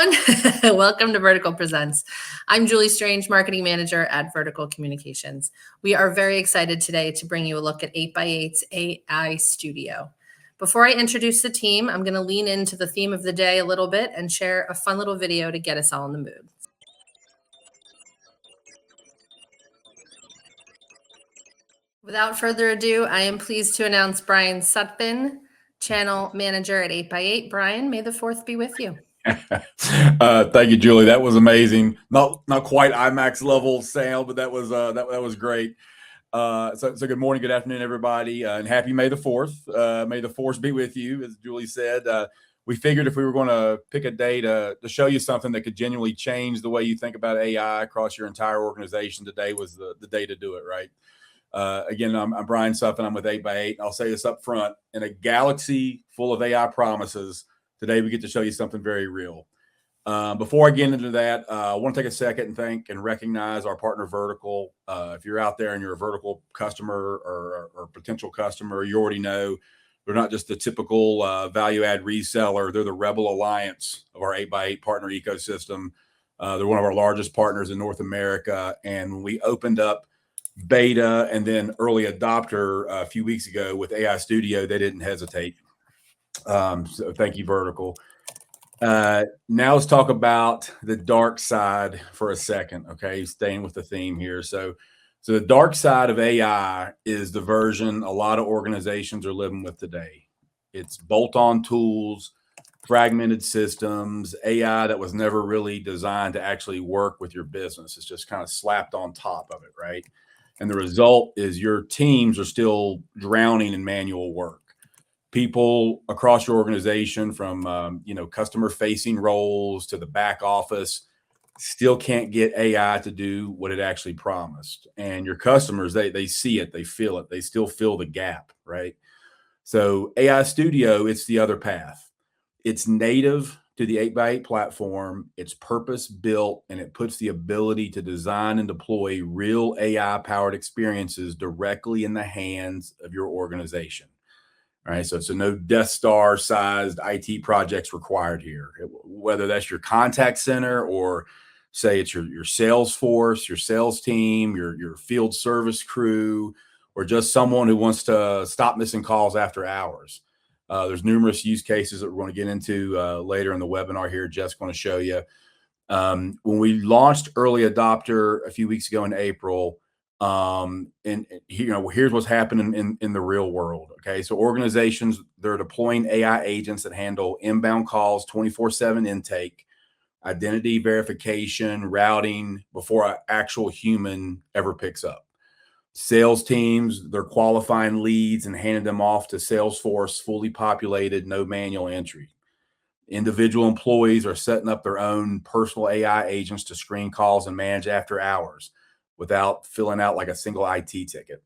everyone. Welcome to Vertical Presents. I'm Julie Strange, Marketing Manager at Vertical Communications. We are very excited today to bring you a look at 8x8's AI Studio. Before I introduce the team, I'm going to lean into the theme of the day a little bit and share a fun little video to get us all in the mood. Without further ado, I am pleased to announce Brian Sutphin, Channel Manager at 8x8. Brian, may the 4th be with you. Thank you, Julie. That was amazing. Not quite IMAX level sound, but that was great. So good morning, good afternoon, everybody, and happy May the 4th. May the force be with you, as Julie said. We figured if we were going to pick a day to show you something that could genuinely change the way you think about AI across your entire organization, today was the day to do it, right? Again, I'm Brian Sutphin. I'm with 8x8. I'll say this up front. In a galaxy full of AI promises, today we get to show you something very real. Before I get into that, I want to take a second and thank and recognize our partner Vertical. If you're out there and you're a Vertical customer or potential customer, you already know they're not just the typical value-add reseller. They're the Rebel Alliance of our 8x8 partner ecosystem. They're one of our largest partners in North America. And when we opened up beta and then early adopter a few weeks ago with AI Studio, they didn't hesitate. So thank you, Vertical. Now let's talk about the dark side for a second. Okay, staying with the theme here. So the dark side of AI is the version a lot of organizations are living with today. It's bolt-on tools, fragmented systems, AI that was never really designed to actually work with your business. It's just kind of slapped on top of it, right? And the result is your teams are still drowning in manual work. People across your organization, from customer-facing roles to the back office, still can't get AI to do what it actually promised. And your customers, they see it, they feel it, they still fill the gap, right? So AI Studio, it's the other path. It's native to the 8x8 platform. It's purpose-built, and it puts the ability to design and deploy real AI-powered experiences directly in the hands of your organization. All right, so no Death Star-sized IT projects required here. Whether that's your contact center, or say it's your sales force, your sales team, your field service crew, or just someone who wants to stop missing calls after hours. There's numerous use cases that we're going to get into later in the webinar here. Jeff's going to show you. When we launched early adopter a few weeks ago in April, here's what's happening in the real world. Okay, so organizations, they're deploying AI agents that handle inbound calls, 24/7 intake, identity verification, routing before an actual human ever picks up. Sales teams, they're qualifying leads and handing them off to Salesforce, fully populated, no manual entry. Individual employees are setting up their own personal AI agents to screen calls and manage after hours without filling out like a single IT ticket.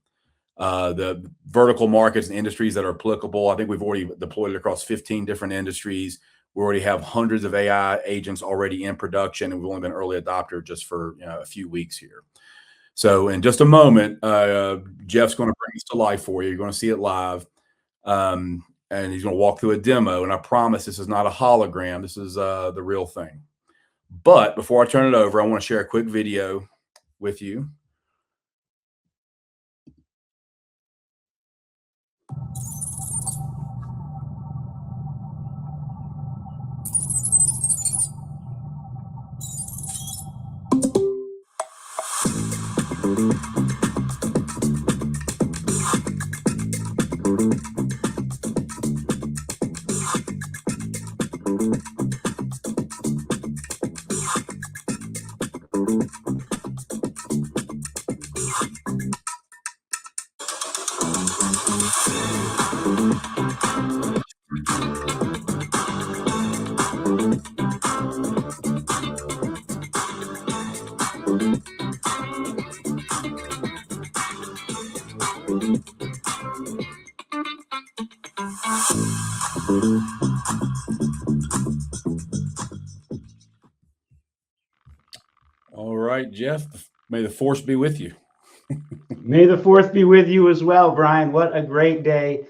The vertical markets and industries that are applicable, I think we've already deployed it across 15 different industries. We already have hundreds of AI agents already in production, and we've only been early adopter just for a few weeks here. So in just a moment, Jeff's going to bring this to life for you. You're going to see it live, and he's going to walk through a demo. And I promise this is not a hologram. This is the real thing. But before I turn it over, I want to share a quick video with you. All right, Jeff, may the force be with you. May the force be with you as well, Brian. What a great day.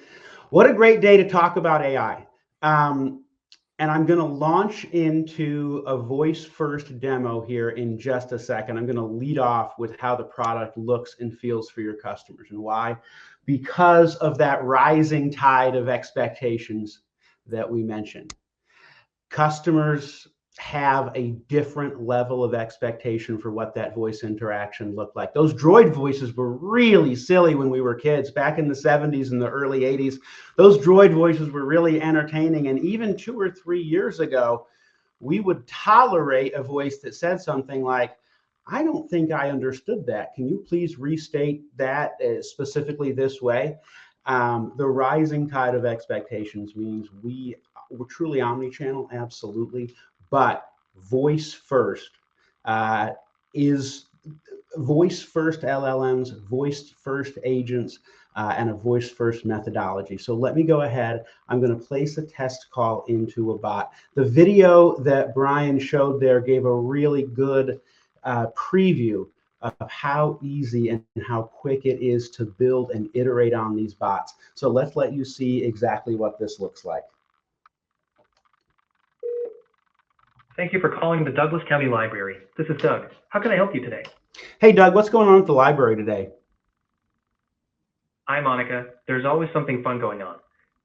What a great day to talk about AI. And And I'm going to launch into a voice first demo here in just a second. I'm going to lead off with how the product looks and feels for your customers and why. Because of that rising tide of expectations that we mentioned. Customers have a different level of expectation for what that voice interaction looked like. Those droid voices were really silly when we were kids back in the 70s and the early 80s. Those droid voices were really entertaining. And even 2 or 3 years ago, we would tolerate a voice that said something like, I don't think I understood that. Can you please restate that specifically this way? The rising tide of expectations means we're truly omni-channel, absolutely, but voice first is voice first LLMs, voice first agents, and a voice first methodology. So let me go ahead. I'm going to place a test call into a bot. The video that Brian showed there gave a really good preview of how easy and how quick it is to build and iterate on these bots. So let's let you see exactly what this looks like. Thank you for calling the Douglas County Library. This is Doug. How can I help you today? Hey, Doug, what's going on at the library today? Hi, Monica. There's always something fun going on.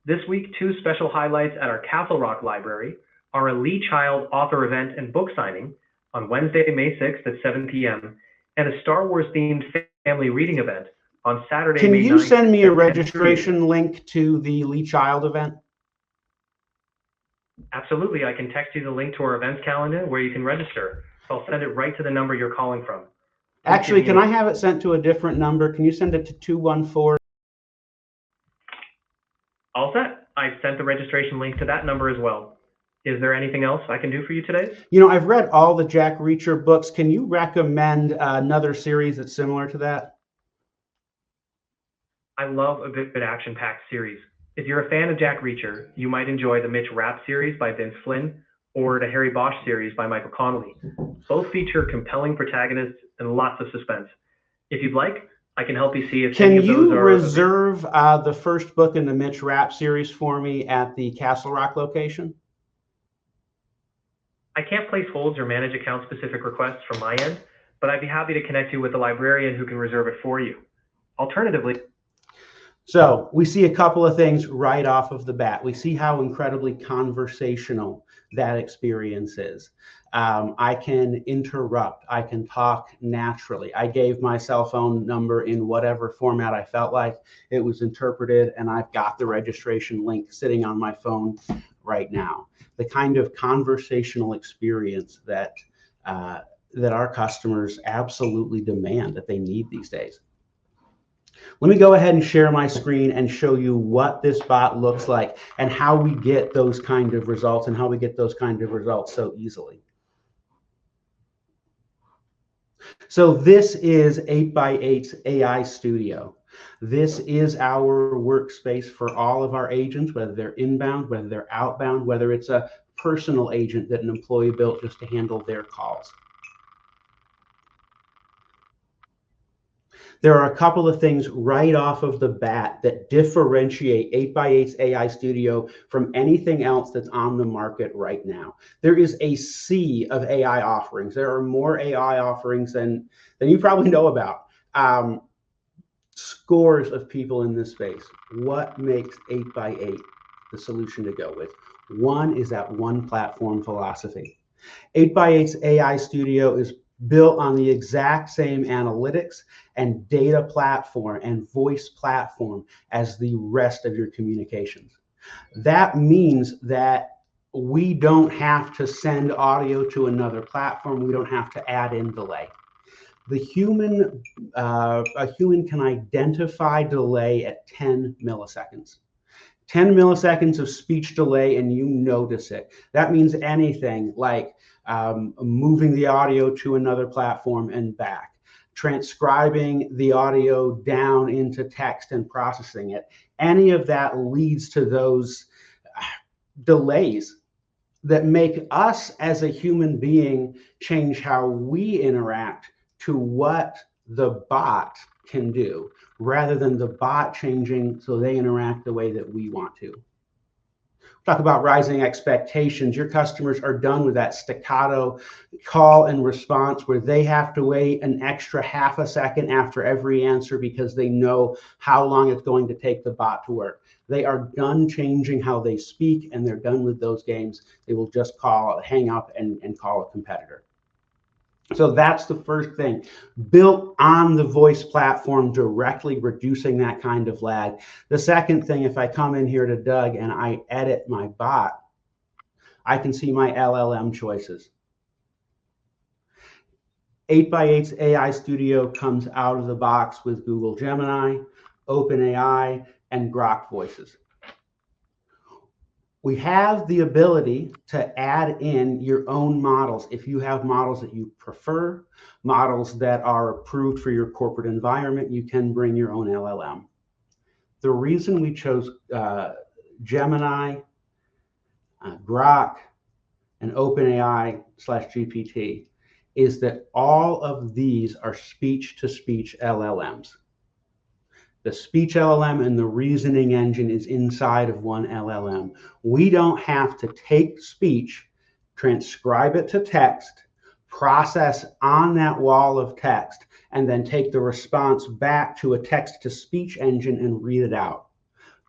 This week, 2 special highlights at our Castle Rock Library are a Lee Child author event and book signing on Wednesday, May 6th at 7 p.m. and a Star Wars themed family reading event on Saturday, May 9th. Can you send me a registration link to the Lee Child event? Absolutely. I can text you the link to our events calendar where you can register. So I'll send it right to the number you're calling from. Actually, can I have it sent to a different number? Can you send it to 214? All set. I've sent the registration link to that number as well. Is there anything else I can do for you today? You know, I've read all the Jack Reacher books. Can you recommend another series that's similar to that? I love a good action-packed series. If you're a fan of Jack Reacher, you might enjoy the Mitch Rapp series by Vince Flynn or the Harry Bosch series by Michael Connelly. Both feature compelling protagonists and lots of suspense. If you'd like, I can help you see if any of those are... Can you reserve the first book in the Mitch Rapp series for me at the Castle Rock location? I can't place holds or manage account-specific requests from my end, but I'd be happy to connect you with a librarian who can reserve it for you. Alternatively... So we see a couple of things right off of the bat. We see how incredibly conversational that experience is. I can interrupt. I can talk naturally. I gave my cell phone number in whatever format I felt like. It was interpreted, and I've got the registration link sitting on my phone right now. The kind of conversational experience that our customers absolutely demand, that they need these days. Let me go ahead and share my screen and show you what this bot looks like and how we get those kind of results and how we get those kind of results so easily. So this is 8x8's AI Studio. This is our workspace for all of our agents, whether they're inbound, whether they're outbound, whether it's a personal agent that an employee built just to handle their calls. There are a couple of things right off of the bat that differentiate 8x8's AI Studio from anything else that's on the market right now. There is a sea of AI offerings. There are more AI offerings than you probably know about. Scores of people in this space. What makes 8x8 the solution to go with? One is that one platform philosophy. 8x8's AI Studio is built on the exact same analytics and data platform and voice platform as the rest of your communications. That means that we don't have to send audio to another platform. We don't have to add in delay. A human can identify delay at 10 milliseconds. 10 milliseconds of speech delay and you notice it. That means anything like moving the audio to another platform and back, transcribing the audio down into text and processing it. Any of that leads to those delays that make us as a human being change how we interact to what the bot can do, rather than the bot changing so they interact the way that we want to. Talk about rising expectations. Your customers are done with that staccato call and response where they have to wait an extra half a second after every answer because they know how long it's going to take the bot to work. They are done changing how they speak, and they're done with those games. They will just hang up and call a competitor. So that's the first thing, built on the voice platform, directly reducing that kind of lag. The second thing, if I come in here to Doug and I edit my bot, I can see my LLM choices. 8x8's AI Studio comes out of the box with Google Gemini, OpenAI, and Grok voices. We have the ability to add in your own models. If you have models that you prefer, models that are approved for your corporate environment, you can bring your own LLM. The reason we chose Gemini, Grok, and OpenAI/GPT is that all of these are speech-to-speech LLMs. The speech LLM and the reasoning engine is inside of one LLM. We don't have to take speech, transcribe it to text, process on that wall of text, and then take the response back to a text-to-speech engine and read it out.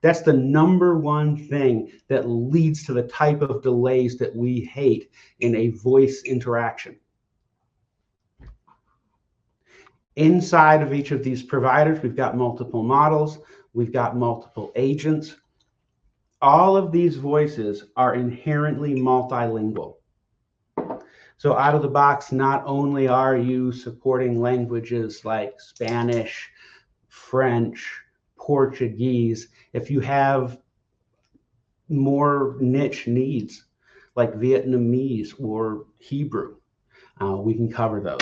That's the number one thing that leads to the type of delays that we hate in a voice interaction. Inside of each of these providers, we've got multiple models, we've got multiple agents. All of these voices are inherently multilingual. So out of the box, not only are you supporting languages like Spanish, French, Portuguese, if you have more niche needs like Vietnamese or Hebrew, we can cover those.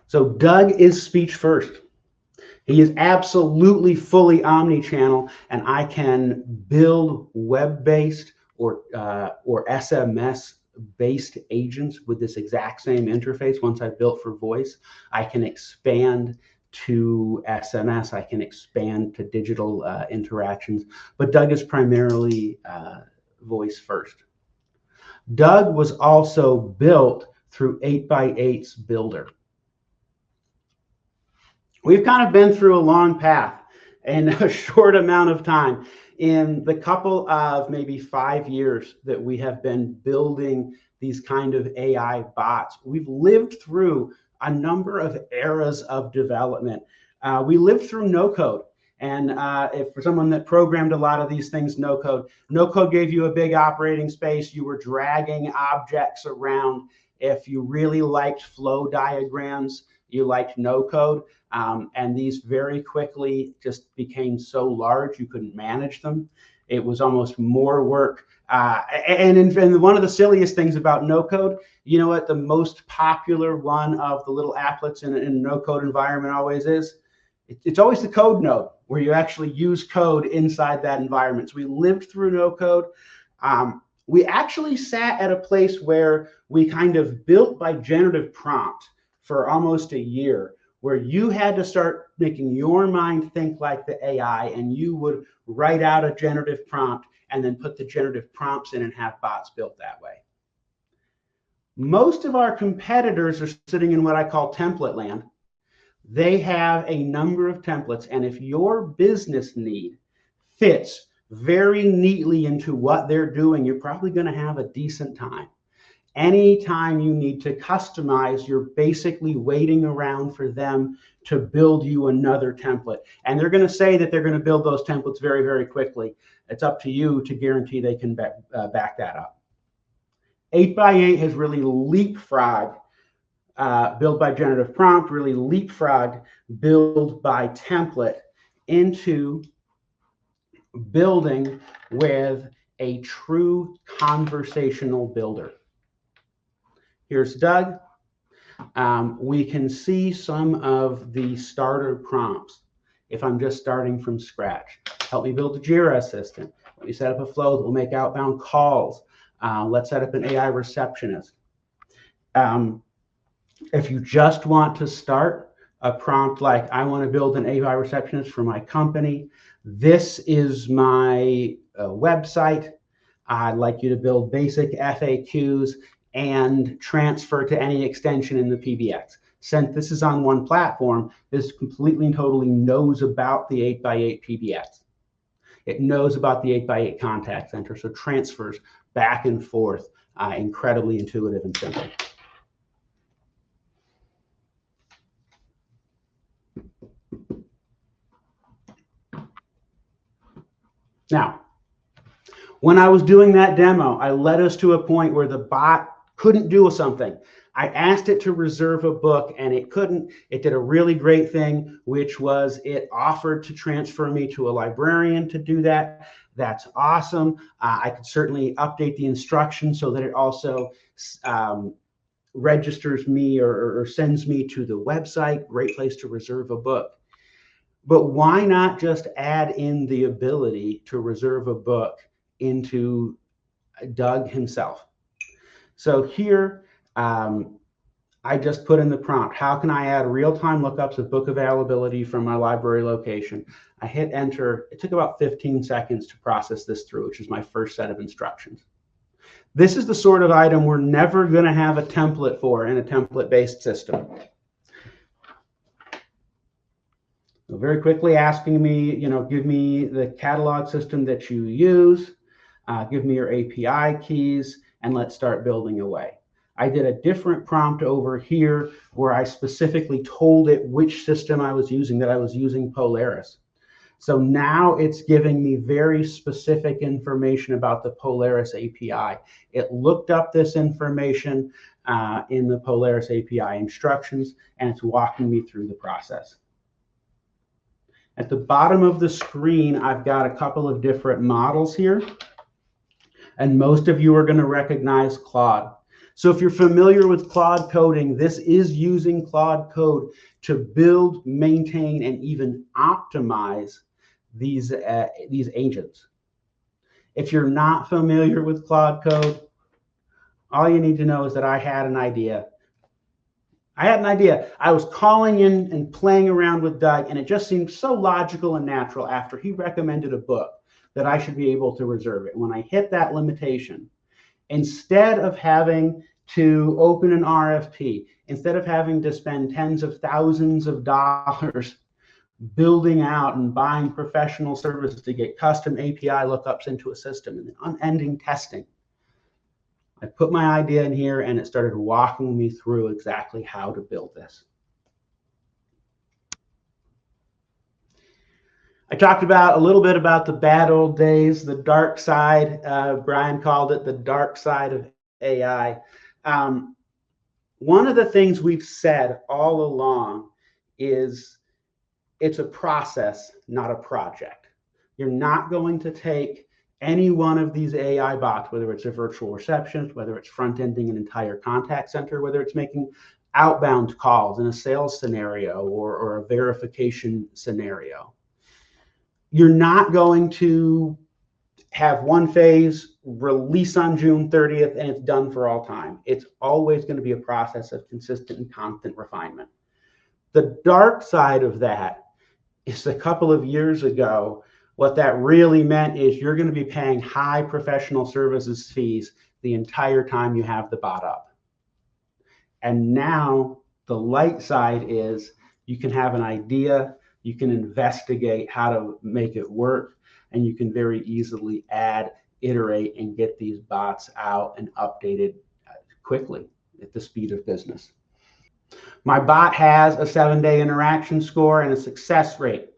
So Doug is speech first. He is absolutely fully omni-channel, and I can build web-based or SMS-based agents with this exact same interface. Once I've built for voice, I can expand to SMS, I can expand to digital interactions, but Doug is primarily voice first. Doug was also built through 8x8's Builder. We've kind of been through a long path in a short amount of time. In the couple of maybe 5 years that we have been building these kind of AI bots, we've lived through a number of eras of development. We lived through no code. And if for someone that programmed a lot of these things, no code gave you a big operating space. You were dragging objects around. If you really liked flow diagrams, you liked no code. And these very quickly just became so large you couldn't manage them. It was almost more work. And one of the silliest things about no code, you know what the most popular one of the little applets in a no code environment always is? It's always the code node, where you actually use code inside that environment. So we lived through no code. We actually sat at a place where we kind of built by generative prompt for almost a year, where you had to start making your mind think like the AI, and you would write out a generative prompt and then put the generative prompts in and have bots built that way. Most of our competitors are sitting in what I call template land. They have a number of templates, and if your business need fits very neatly into what they're doing, you're probably going to have a decent time. Anytime you need to customize, you're basically waiting around for them to build you another template. And they're going to say that they're going to build those templates very, very quickly. It's up to you to guarantee they can back that up. 8x8 has really leapfrogged build by generative prompt, really leapfrogged build by template into building with a true conversational builder. Here's Doug. We can see some of the starter prompts. If I'm just starting from scratch, help me build a Jira assistant. Let me set up a flow that will make outbound calls. Let's set up an AI receptionist. If you just want to start, a prompt like, I want to build an AI receptionist for my company. This is my website. I'd like you to build basic FAQs and transfer to any extension in the PBX. Since this is on one platform, this completely and totally knows about the 8x8 PBX. It knows about the 8x8 contact center, so transfers back and forth, incredibly intuitive and simple. Now, when I was doing that demo, I led us to a point where the bot couldn't do something. I asked it to reserve a book and it couldn't. It did a really great thing, which was it offered to transfer me to a librarian to do that. That's awesome. I could certainly update the instructions so that it also registers me or sends me to the website. Great place to reserve a book. But why not just add in the ability to reserve a book into Doug himself? So here, I just put in the prompt, how can I add real-time lookups of book availability from my library location? I hit enter. It took about 15 seconds to process this through, which is my first set of instructions. This is the sort of item we're never going to have a template for in a template-based system. So very quickly asking me, give me the catalog system that you use, give me your API keys, and let's start building away. I did a different prompt over here where I specifically told it which system I was using, that I was using Polaris. So now it's giving me very specific information about the Polaris API. It looked up this information in the Polaris API instructions, and it's walking me through the process. At the bottom of the screen, I've got a couple of different models here, and most of you are going to recognize Claude. So if you're familiar with Claude coding, this is using Claude code to build, maintain, and even optimize these agents. If you're not familiar with Claude code, all you need to know is that I had an idea. I was calling in and playing around with Doug, and it just seemed so logical and natural after he recommended a book that I should be able to reserve it. When I hit that limitation, instead of having to open an RFP, instead of having to spend tens of thousands of dollars building out and buying professional services to get custom API lookups into a system and unending testing, I put my idea in here and it started walking me through exactly how to build this. I talked a little bit about the bad old days, the dark side. Brian called it the dark side of AI. One of the things we've said all along is it's a process, not a project. You're not going to take any one of these AI bots, whether it's a virtual receptionist, whether it's front-ending an entire contact center, whether it's making outbound calls in a sales scenario or a verification scenario. You're not going to have one phase, release on June 30th, and it's done for all time. It's always going to be a process of consistent and constant refinement. The dark side of that is a couple of years ago, what that really meant is you're going to be paying high professional services fees the entire time you have the bot up. And now the light side is you can have an idea, you can investigate how to make it work, and you can very easily add, iterate, and get these bots out and updated quickly at the speed of business. My bot has a 7-day interaction score and a success rate.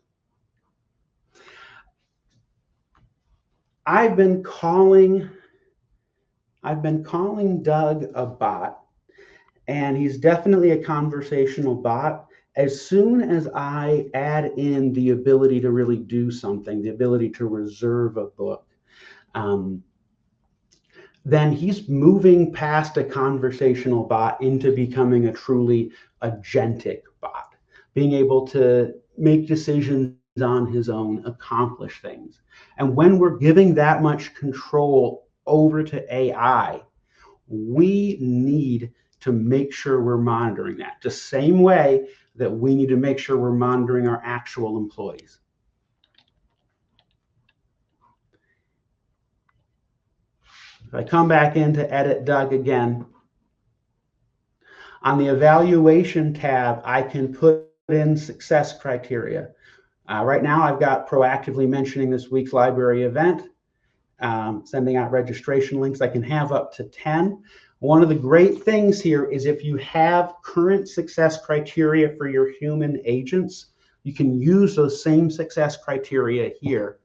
I've been calling Doug a bot, and he's definitely a conversational bot. As soon as I add in the ability to really do something, the ability to reserve a book, then he's moving past a conversational bot into becoming a truly agentic bot, being able to make decisions on his own, accomplish things. And when we're giving that much control over to AI, we need to make sure we're monitoring that. The same way that we need to make sure we're monitoring our actual employees. If I come back in to edit Doug again, on the evaluation tab, I can put in success criteria. Right now, I've got proactively mentioning this week's library event, sending out registration links. I can have up to 10. One of the great things here is if you have current success criteria for your human agents, you can use those same success criteria here.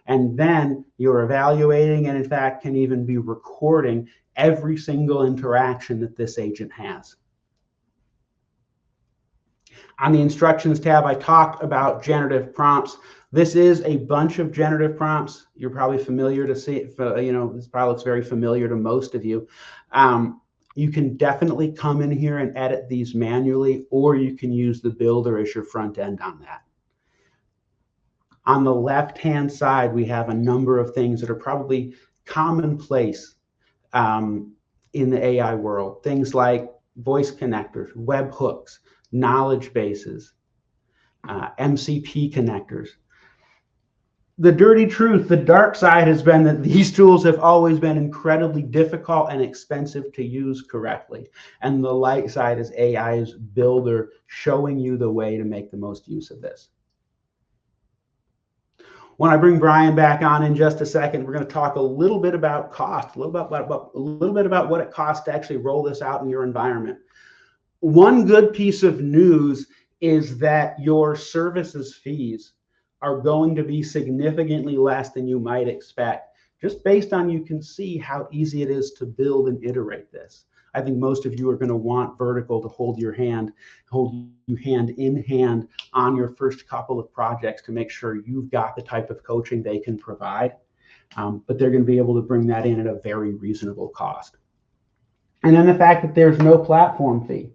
And then you're evaluating and in fact can even be recording every single interaction that this agent has. On the instructions tab, I talked about generative prompts. This is a bunch of generative prompts. You're probably familiar to see, this probably looks very familiar to most of you. You can definitely come in here and edit these manually, or you can use the builder as your front end on that. On the left-hand side, we have a number of things that are probably commonplace in the AI world. Things like voice connectors, webhooks, knowledge bases, MCP connectors. The dirty truth, the dark side has been that these tools have always been incredibly difficult and expensive to use correctly. And the light side is AI's builder showing you the way to make the most use of this. When I bring Brian back on in just a second, we're going to talk a little bit about cost, a little bit about what it costs to actually roll this out in your environment. One good piece of news is that your services fees are going to be significantly less than you might expect, just based on you can see how easy it is to build and iterate this. I think most of you are going to want Vertical to hold you hand in hand on your first couple of projects to make sure you've got the type of coaching they can provide, but they're going to be able to bring that in at a very reasonable cost. And then the fact that there's no platform fee.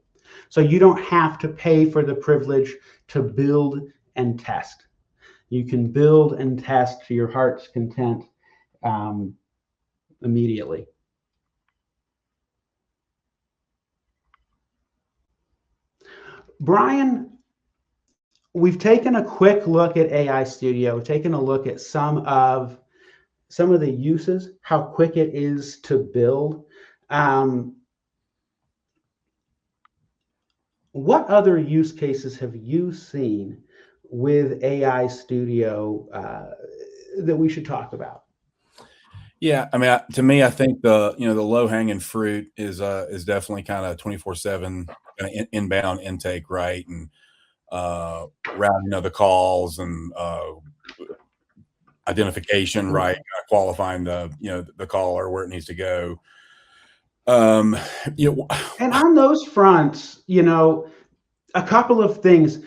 So you don't have to pay for the privilege to build and test. You can build and test to your heart's content immediately. Brian, we've taken a quick look at AI Studio, taken a look at some of the uses, how quick it is to build. What other use cases have you seen with AI Studio that we should talk about? Yeah, I mean, to me, I think the low hanging fruit is definitely kind of 24/7 inbound intake, right, and routing the calls and identification, right, qualifying the caller where it needs to go. And on those fronts, a couple of things.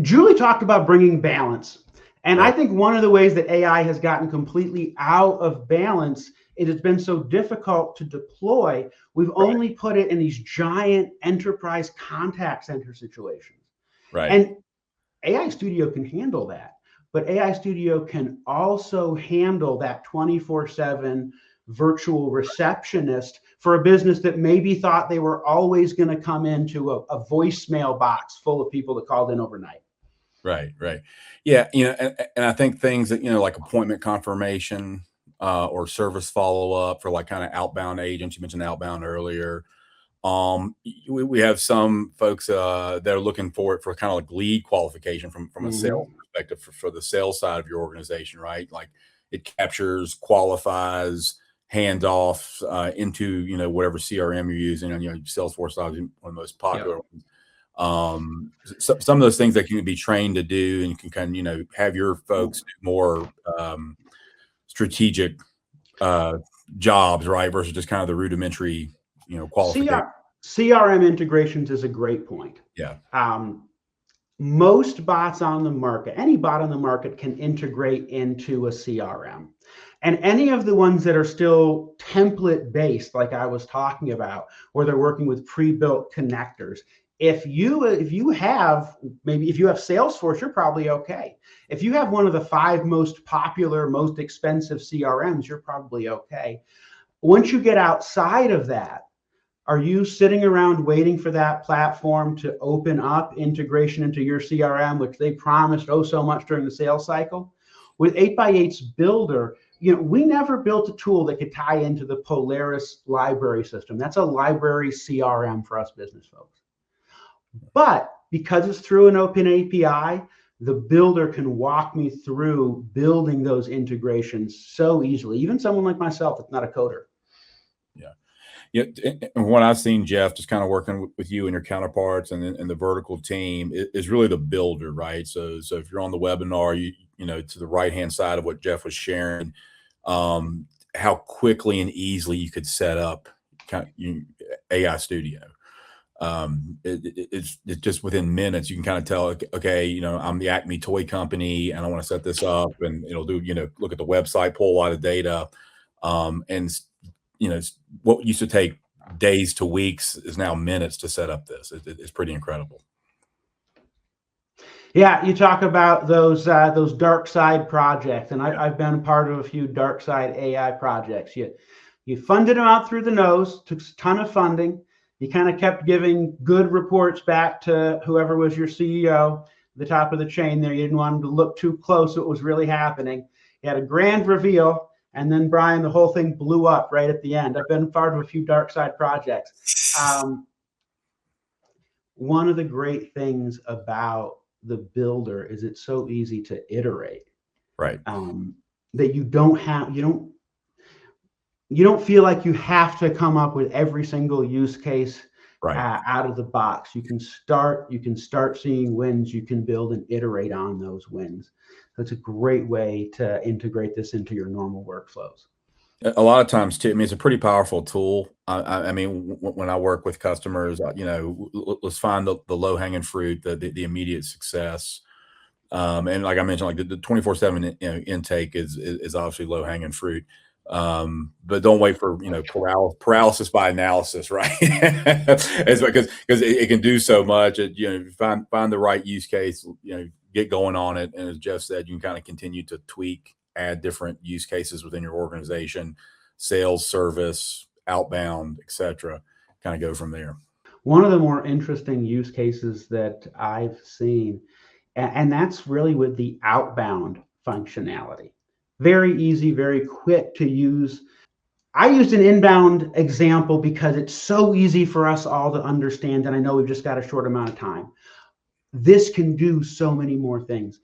Julie talked about bringing balance. And right. I think one of the ways that AI has gotten completely out of balance, it has been so difficult to deploy. We've only put it in these giant enterprise contact center situations. Right. And AI Studio can handle that. But AI Studio can also handle that 24/7 virtual receptionist for a business that maybe thought they were always going to come into a voicemail box full of people that called in overnight. Right. Yeah. And I think things that, like appointment confirmation or service follow-up for like kind of outbound agents. You mentioned outbound earlier. We have some folks that are looking for it for kind of like lead qualification from a sales perspective for the sales side of your organization, right? Like it captures, qualifies, hands off into, whatever CRM you're using. And, Salesforce is one of the most popular ones. So, some of those things that you can be trained to do, and you can kind of, have your folks do more strategic jobs, right? Versus just kind of the rudimentary, qualification. CRM integrations is a great point. Yeah. Most bots on the market, any bot on the market can integrate into a CRM. And any of the ones that are still template based, like I was talking about, where they're working with pre-built connectors, if you have Salesforce, you're probably okay. If you have one of the 5 most popular, most expensive CRMs, you're probably okay. Once you get outside of that, Are you sitting around waiting for that platform to open up integration into your CRM, which they promised oh so much during the sales cycle? With 8x8's Builder, we never built a tool that could tie into the Polaris library system. That's a library CRM for us business folks. But because it's through an open API, the Builder can walk me through building those integrations so easily. Even someone like myself that's not a coder. Yeah, and what I've seen, Jeff, just kind of working with you and your counterparts and the vertical team is really the Builder, right? So if you're on the webinar, you know, to the right-hand side of what Jeff was sharing, how quickly and easily you could set up AI Studio. It's just within minutes, you can kind of tell, okay, you know, I'm the Acme toy company and I want to set this up, and it'll do, you know, look at the website, pull a lot of data, and you know, what used to take days to weeks is now minutes to set up this. It's pretty incredible. Yeah, you talk about those dark side projects, and I've been part of a few dark side AI projects. You funded them out through the nose, took a ton of funding. You kind of kept giving good reports back to whoever was your CEO, the top of the chain there. You didn't want them to look too close at what was really happening. You had a grand reveal, and then, Brian, the whole thing blew up right at the end. I've been part of a few dark side projects. One of the great things about the Builder is it's so easy to iterate. Right. That you don't feel like you have to come up with every single use case out of the box. You can start seeing wins. You can build and iterate on those wins. So it's a great way to integrate this into your normal workflows. A lot of times too, I mean, it's a pretty powerful tool. I mean, when I work with customers, you know, let's find the low hanging fruit, the immediate success. And like I mentioned, like the 24/7 intake is obviously low hanging fruit. But don't wait for, you know, paralysis by analysis, right? It's because it can do so much. You know, find the right use case, you know, get going on it, and as Jeff said, you can kind of continue to tweak, add different use cases within your organization, sales, service, outbound, etc. Kind of go from there. One of the more interesting use cases that I've seen, and that's really with the outbound functionality. Very easy, very quick to use. I used an inbound example because it's so easy for us all to understand, and I know we've just got a short amount of time. This can do so many more things.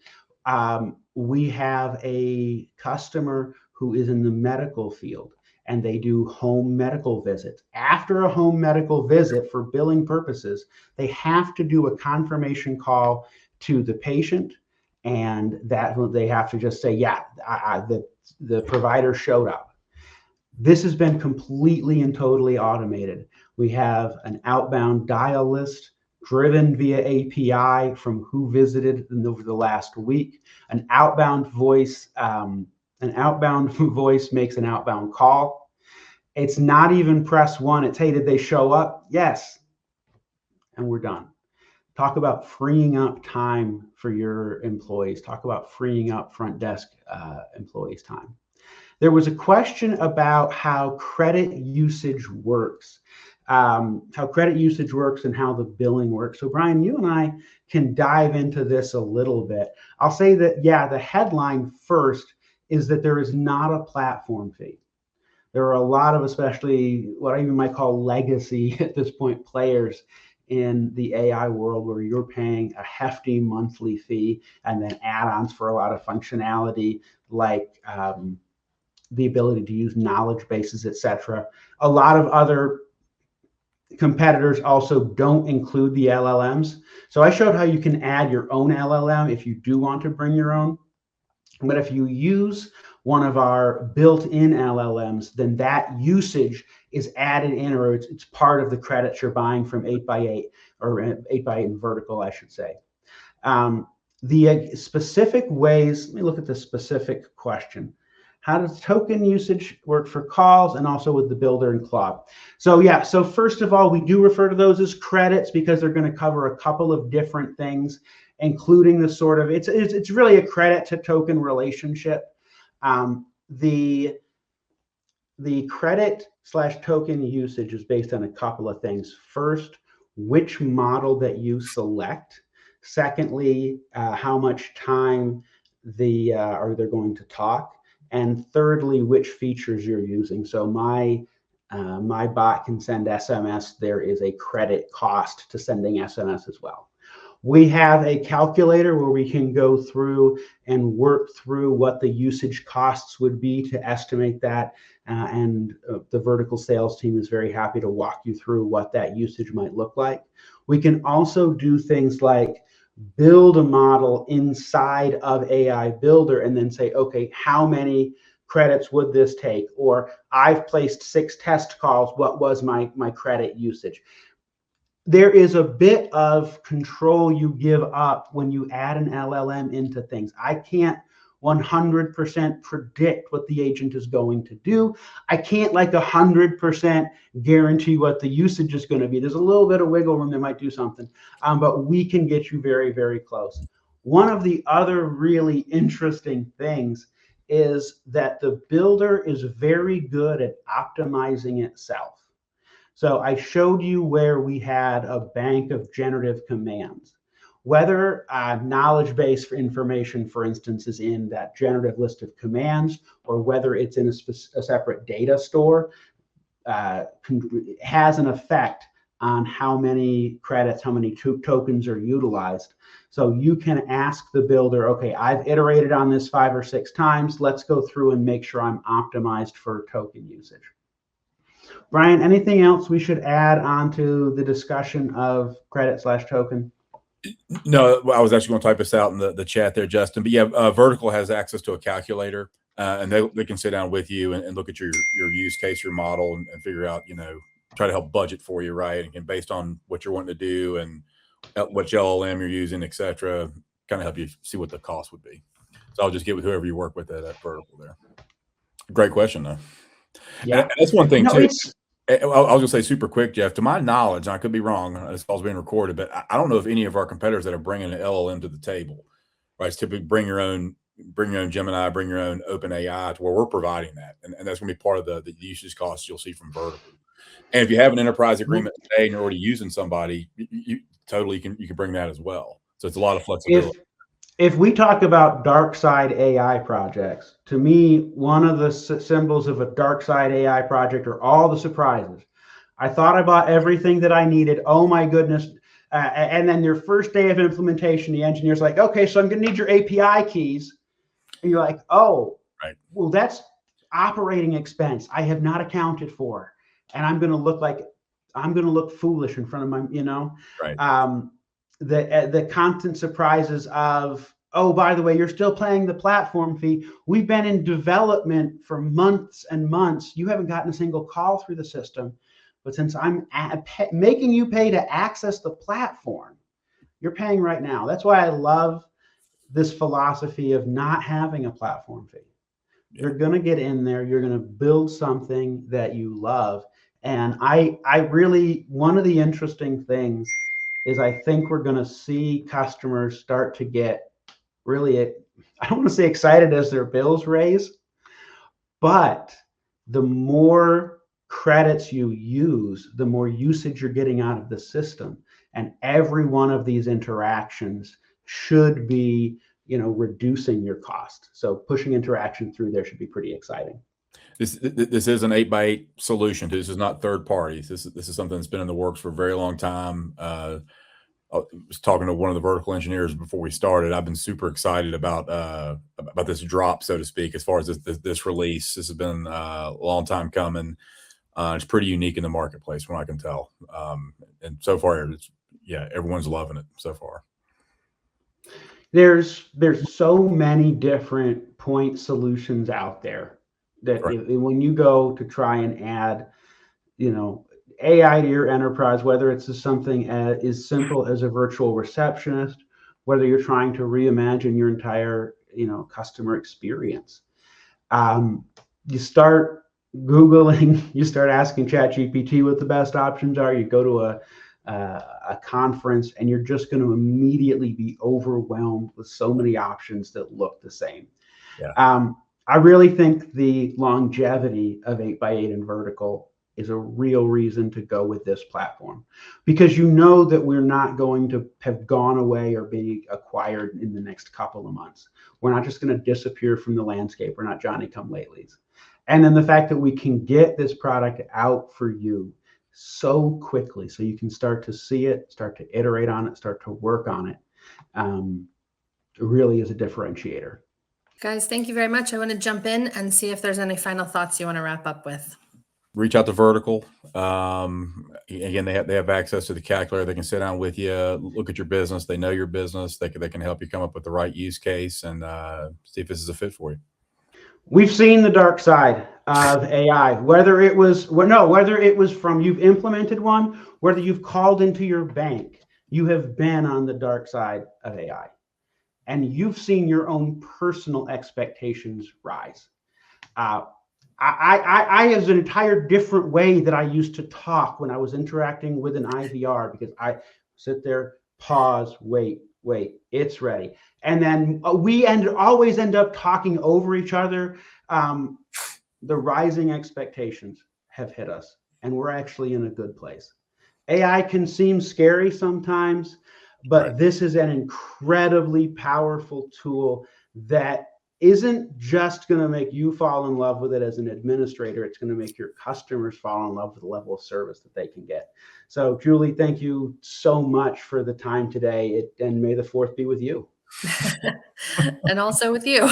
We have a customer who is in the medical field, and they do home medical visits. After a home medical visit, for billing purposes, they have to do a confirmation call to the patient, and that they have to just say, yeah, the provider showed up. This has been completely and totally automated. We have an outbound dial list driven via API from who visited over the last week. An outbound voice makes an outbound call. It's not even press one. It's, hey, did they show up? Yes. And we're done. Talk about freeing up time for your employees. Talk about freeing up front desk employees' time. There was a question about how credit usage works. And how the billing works. So Brian, you and I can dive into this a little bit. I'll say that, yeah, the headline first is that there is not a platform fee. There are a lot of, especially what I even might call legacy at this point, players in the AI world where you're paying a hefty monthly fee and then add-ons for a lot of functionality like the ability to use knowledge bases, etc. A lot of other competitors also don't include the LLMs. So I showed how you can add your own LLM if you do want to bring your own. But if you use one of our built-in LLMs, then that usage is added in, or it's part of the credits you're buying from 8x8, or 8x8 in vertical, I should say. The specific ways, let me look at the specific question. How does token usage work for calls and also with the Builder and Claude? So yeah, so first of all, we do refer to those as credits because they're going to cover a couple of different things, including the sort of, it's really a credit to token relationship. The the credit/token usage is based on a couple of things. First, which model that you select. Secondly, how much time are they going to talk. And thirdly, which features you're using. So my bot can send SMS. There is a credit cost to sending SMS as well. We have a calculator where we can go through and work through what the usage costs would be to estimate that. And the vertical sales team is very happy to walk you through what that usage might look like. We can also do things like build a model inside of AI Builder and then say, okay, how many credits would this take? Or I've placed 6 test calls. What was my credit usage? There is a bit of control you give up when you add an LLM into things. I can't 100% predict what the agent is going to do. I can't like 100% guarantee what the usage is going to be. There's a little bit of wiggle room. They might do something, but we can get you very, very close. One of the other really interesting things is that the builder is very good at optimizing itself. So I showed you where we had a bank of generative commands. Whether knowledge base for information, for instance, is in that generative list of commands, or whether it's in a separate data store, has an effect on how many credits, how many tokens are utilized. So you can ask the builder, okay, I've iterated on this 5 or 6 times. Let's go through and make sure I'm optimized for token usage. Brian, anything else we should add on to the discussion of credit/token? No, I was actually going to type this out in the chat there, Justin. But yeah, Vertical has access to a calculator, and they can sit down with you and look at your use case, your model, and figure out, try to help budget for you, right? And based on what you're wanting to do and what LLM you're using, et cetera, kind of help you see what the cost would be. So I'll just get with whoever you work with at Vertical there. Great question, though. Yeah, and that's one thing too. I was going to say super quick, Jeff, to my knowledge, and I could be wrong, this call's being recorded, but I don't know if any of our competitors that are bringing an LLM to the table, right? It's typically bring your own Gemini, bring your own OpenAI to where we're providing that. And that's going to be part of the usage costs you'll see from Vertical. And if you have an enterprise agreement today and you're already using somebody, you can bring that as well. So it's a lot of flexibility. If we talk about dark side AI projects, to me, one of the symbols of a dark side AI project are all the surprises. I thought I bought everything that I needed. Oh my goodness. And then your first day of implementation, the engineer's like, okay, so I'm going to need your API keys. And you're like, oh, right. Well, that's operating expense I have not accounted for. And I'm going to look foolish in front of my, right. The constant surprises of, oh, by the way, you're still paying the platform fee. We've been in development for months and months. You haven't gotten a single call through the system. But since I'm making you pay to access the platform, you're paying right now. That's why I love this philosophy of not having a platform fee. Yeah. You're going to get in there. You're going to build something that you love. And I really, one of the interesting things is I think we're going to see customers start to get really, I don't want to say excited as their bills raise, but the more credits you use, the more usage you're getting out of the system. And every one of these interactions should be, reducing your cost. So pushing interaction through there should be pretty exciting. This is an 8x8 solution. This is not third parties. This is something that's been in the works for a very long time. I was talking to one of the vertical engineers before we started. I've been super excited about this drop, so to speak, as far as this release. This has been a long time coming. It's pretty unique in the marketplace, from what I can tell. And so far, everyone's loving it so far. There's so many different point solutions out there that right. When you go to try and add, AI to your enterprise, whether it's something as simple as a virtual receptionist, whether you're trying to reimagine your entire, customer experience, you start Googling, you start asking ChatGPT what the best options are. You go to a conference and you're just going to immediately be overwhelmed with so many options that look the same. Yeah. I really think the longevity of 8x8 and vertical is a real reason to go with this platform, because you know that we're not going to have gone away or be acquired in the next couple of months. We're not just going to disappear from the landscape. We're not Johnny come latelys. And then the fact that we can get this product out for you so quickly, so you can start to see it, start to iterate on it, start to work on it, really is a differentiator. Guys, thank you very much. I want to jump in and see if there's any final thoughts you want to wrap up with. Reach out to Vertical. Again, they have access to the calculator. They can sit down with you, look at your business. They know your business. They can help you come up with the right use case and see if this is a fit for you. We've seen the dark side of AI, whether it was from you've implemented one, whether you've called into your bank, you have been on the dark side of AI. And you've seen your own personal expectations rise. I have an entire different way that I used to talk when I was interacting with an IVR, because I sit there, pause, wait, it's ready. And then we always end up talking over each other. The rising expectations have hit us, and we're actually in a good place. AI can seem scary sometimes, but Right. This is an incredibly powerful tool that isn't just going to make you fall in love with it as an administrator. It's going to make your customers fall in love with the level of service that they can get. So, Julie, thank you so much for the time today, and may the 4th be with you. And also with you.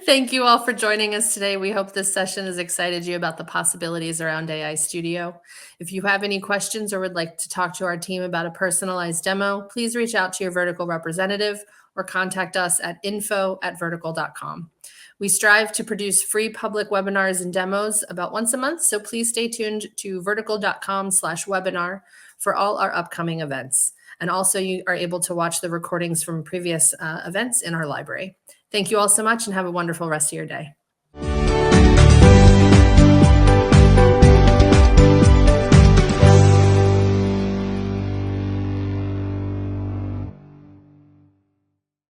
Thank you all for joining us today. We hope this session has excited you about the possibilities around AI Studio. If you have any questions or would like to talk to our team about a personalized demo, please reach out to your Vertical representative or contact us at info@vertical.com. We strive to produce free public webinars and demos about once a month, so please stay tuned to vertical.com/webinar for all our upcoming events. And also you are able to watch the recordings from previous events in our library. Thank you all so much and have a wonderful rest of your day.